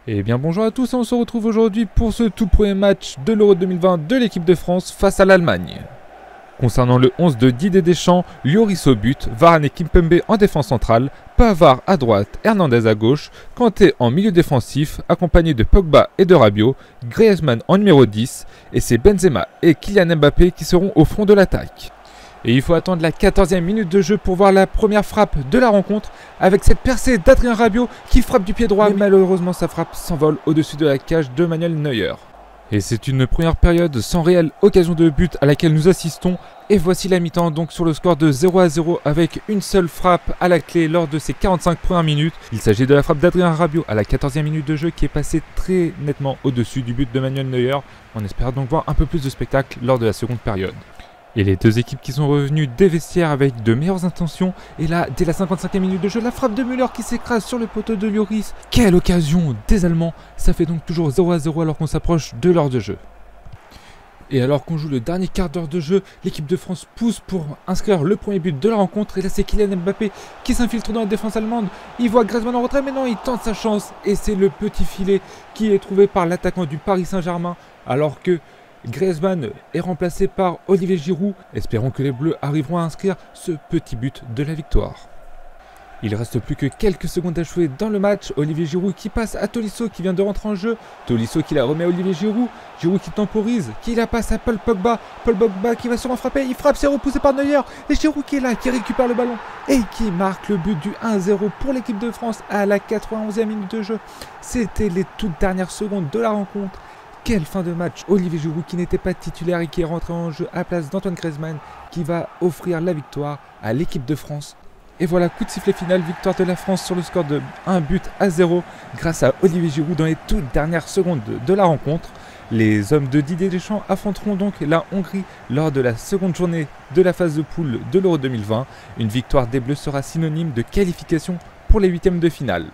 Eh bien bonjour à tous, on se retrouve aujourd'hui pour ce tout premier match de l'Euro 2020 de l'équipe de France face à l'Allemagne. Concernant le 11 de Didier Deschamps, Lloris au but, Varane et Kimpembe en défense centrale, Pavard à droite, Hernandez à gauche, Kanté en milieu défensif, accompagné de Pogba et de Rabiot, Griezmann en numéro 10, et c'est Benzema et Kylian Mbappé qui seront au front de l'attaque. Et il faut attendre la 14e minute de jeu pour voir la première frappe de la rencontre avec cette percée d'Adrien Rabiot qui frappe du pied droit. Mais malheureusement sa frappe s'envole au-dessus de la cage de Manuel Neuer. Et c'est une première période sans réelle occasion de but à laquelle nous assistons. Et voici la mi-temps donc sur le score de 0-0 avec une seule frappe à la clé lors de ces 45 premières minutes. Il s'agit de la frappe d'Adrien Rabiot à la 14e minute de jeu qui est passée très nettement au-dessus du but de Manuel Neuer. On espère donc voir un peu plus de spectacle lors de la seconde période. Et les deux équipes qui sont revenues des vestiaires avec de meilleures intentions. Et là, dès la 55e minute de jeu, la frappe de Müller qui s'écrase sur le poteau de Lloris. Quelle occasion des Allemands! Ça fait donc toujours 0-0 alors qu'on s'approche de l'heure de jeu. Et alors qu'on joue le dernier quart d'heure de jeu, l'équipe de France pousse pour inscrire le premier but de la rencontre. Et là, c'est Kylian Mbappé qui s'infiltre dans la défense allemande. Il voit Griezmann en retrait, mais non, il tente sa chance. Et c'est le petit filet qui est trouvé par l'attaquant du Paris Saint-Germain. Alors que Griezmann est remplacé par Olivier Giroud. Espérons que les Bleus arriveront à inscrire ce petit but de la victoire. Il ne reste plus que quelques secondes à jouer dans le match. Olivier Giroud qui passe à Tolisso qui vient de rentrer en jeu. Tolisso qui la remet à Olivier Giroud. Giroud qui temporise, qui la passe à Paul Pogba. Paul Pogba qui va se frapper. Il frappe, c'est repoussé par Neuer. Et Giroud qui est là, qui récupère le ballon et qui marque le but du 1-0 pour l'équipe de France à la 91e minute de jeu. C'était les toutes dernières secondes de la rencontre. Quelle fin de match! Olivier Giroud qui n'était pas titulaire et qui est rentré en jeu à la place d'Antoine Griezmann qui va offrir la victoire à l'équipe de France. Et voilà, coup de sifflet final, victoire de la France sur le score de 1-0 grâce à Olivier Giroud dans les toutes dernières secondes de la rencontre. Les hommes de Didier Deschamps affronteront donc la Hongrie lors de la seconde journée de la phase de poule de l'Euro 2020. Une victoire des Bleus sera synonyme de qualification pour les huitièmes de finale.